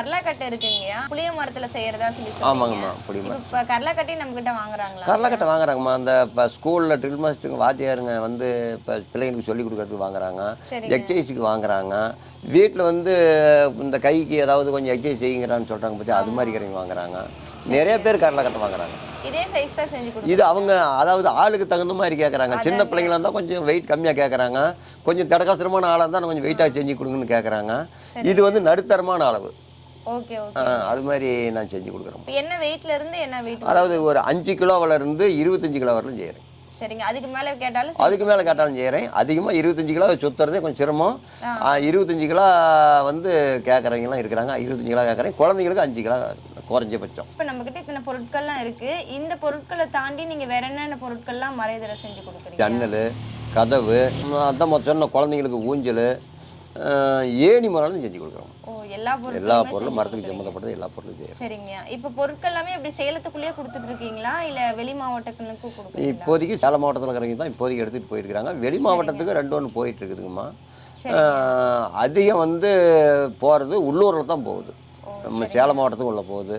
கடலக்கட்டை இருக்குங்கய்யா, புளிய மரத்துல செய்யறதா சொல்லி ஆமாங்கம்மா, சொன்னீங்க. புளிய இப்ப மரம். கடலக்கட்டையும் நம்ம கிட்ட வாங்குறாங்களா? கடலக்கட்டை வாங்குறாங்கம்மா. அந்த இப்போ ஸ்கூலில் ட்ரில் மாஸ்டருங்க வாத்தியாருங்க வந்து இப்போ பிள்ளைங்களுக்கு சொல்லிக் கொடுக்கறதுக்கு வாங்குறாங்க, சரிங்க. எக்ஸசைஸுக்கு வாங்குறாங்க. வீட்டில் வந்து இந்த கைக்கு ஏதாவது கொஞ்சம் எக்ஸசைஸ் செய்யுங்கிறான்னு சொல்கிறாங்க பற்றி, அது மாதிரி கிடைக்கும் வாங்குறாங்க. நிறைய பேர் கடலக்கட்டை வாங்குறாங்க. இதே சைஸ் தான் செஞ்சு இது கொடுக்குறீங்க. அவங்க அதாவது ஆளுக்கு தகுந்த மாதிரி கேட்குறாங்க. சின்ன பிள்ளைங்களா இருந்தால் கொஞ்சம் வெயிட் கம்மியாக கேட்குறாங்க, கொஞ்சம் திடகாசிரமான ஆளாக இருந்தால் கொஞ்சம் வெயிட்டாக செஞ்சு கொடுங்கன்னு கேட்குறாங்க. இது வந்து நடுத்தரமான அளவு. Okay okay. அது மாதிரி நான் செஞ்சு கொடுக்குறேன். இப்ப என்ன வெயிட்ல இருந்து என்ன வெயிட்? அதாவது ஒரு 5 கிலோவில இருந்து 25 கிலோ வரலும் செய்கிறேன். சரிங்க. அதுக்கு மேல கேட்டாலும் அதுக்கு மேலே கேட்டாலும் செய்கிறேன். அதிகமாக 25 கிலோ சுற்றுறதே கொஞ்சம் சிரமம். 25 கிலோ வந்து கேட்குறவங்கலாம் இருக்கிறாங்க. 25 கிலோ கேட்குறேன். குழந்தைங்களுக்கு 5 கிலோ குறைஞ்சபட்சம். இப்ப நம்ம கிட்ட இத்தனை பொருட்கள்லாம் இருக்கு. இந்த பொருட்களை தாண்டி நீங்க வேற என்னென்ன பொருட்கள்லாம் மறைதர செஞ்சு கொடுக்குறீங்க? ஜன்னல், கதவு, அதான் சொன்ன குழந்தைங்களுக்கு ஊஞ்சல், ஏணி மரம் செஞ்சு கொடுக்குறோம். ஓ, எல்லா எல்லா பொருட்களுமே பொருளும் செஞ்சு மரத்துக்கு கொடுக்குறீங்க. சம்மந்தப்பட்டது எல்லா பொருளும் செய்யறோம். சரிங்க. இப்ப பொருட்கள் எல்லாமே இப்படி சேலத்துக்குள்ளேயே கொடுத்துட்டு இருக்கீங்களா இல்ல வெளி மாவட்டங்களுக்கு கொடுக்குறீங்களா? இப்போதைக்கு சேலம் மாவட்டத்தில் இருக்கிறவங்க தான் இப்போதைக்கு எடுத்துகிட்டு போயிருக்கிறாங்க. வெளி மாவட்டத்துக்கு 2 போயிட்டு இருக்குதுங்கம்மா. அதிகம் வந்து போகிறது உள்ளூரில் தான் போகுது. நம்ம சேலம் மாவட்டத்துக்கு உள்ள போகுது.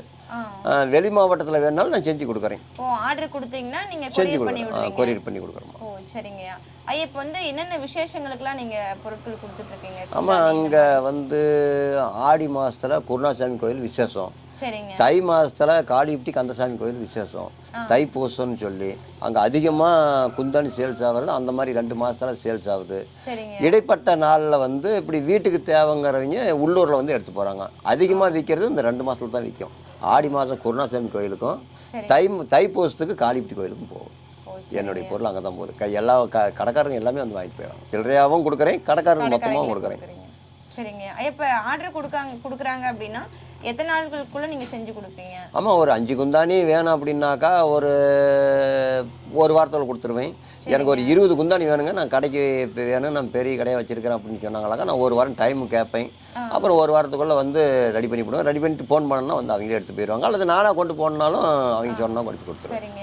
வெளி மாவட்டத்தில் வேணாலும் நான் செஞ்சு கொடுக்குறேன். ஓ, ஆர்டர் கொடுத்தீங்கன்னா நீங்க செஞ்சு கொரியர் பண்ணி விடுறீங்க. கொரியர் பண்ணி கொடுக்குறோம். ஓ, சரிங்கய்யா. ஐயா, இப்போ வந்து என்னென்ன விசேஷங்களுக்குலாம் நீங்க பொருட்கள் கொடுத்துட்டு இருக்கீங்க? ஆமாம், அங்கே வந்து ஆடி மாதத்தில் குருணாசாமி கோயில் விசேஷம், சரிங்க. தை மாதத்தில் காளிப்பட்டி கந்தசாமி கோயில் விசேஷம், தைப்பூசம்னு சொல்லி அங்கே அதிகமாக குந்தாணி சேல்ஸ் ஆகுறது. அந்த மாதிரி 2 மாதத்தில் சேல்ஸ் ஆகுது. சரிங்க. இடைப்பட்ட நாளில் வந்து இப்படி வீட்டுக்கு தேவைங்கிறவங்க உள்ளூரில் வந்து எடுத்து போகிறாங்க. அதிகமாக விற்கிறது இந்த 2 மாதத்துல தான் விற்கும். ஆடி மாதம் குருணாசாமி கோயிலுக்கும் தைப்பூசத்துக்கு காளிப்பட்டி கோயிலுக்கும் போகும். என்னுடைய பொருள் அங்கே தான் போகுது. எல்லா கடைக்காரங்க எல்லாமே வந்து வாங்கிட்டு போயிடறாங்க. சில்லறையாகவும் கொடுக்குறேன், கடைக்காரங்க மொத்தமாகவும் கொடுக்குறேன். சரிங்க. இப்போ ஆர்டர் கொடுக்குறாங்க அப்படின்னா எத்தனை நாட்களுக்குள்ள நீங்க செஞ்சு கொடுப்பீங்க? ஆமாம், ஒரு 5 குந்தாணி வேணும் அப்படின்னாக்கா ஒரு வாரத்தில் கொடுத்துருவேன். எனக்கு ஒரு 20 குந்தாணி வேணுங்க, நான் கடைக்கு இப்போ வேணும், நான் பெரிய கடையை வச்சுருக்கிறேன் அப்படின்னு சொன்னாங்களாக்கா நான் 1 வாரம் டைம் கேட்பேன். அப்புறம் 1 வாரத்துக்குள்ளே வந்து ரெடி பண்ணி போடுவேன். ரெடி பண்ணிட்டு ஃபோன் பண்ணோன்னா வந்து அவங்களே எடுத்து போயிடுவாங்க. அல்லது நானாக கொண்டு போனாலும் அவங்க சொன்னால் கொண்டு கொடுத்துருவேன். சரிங்க.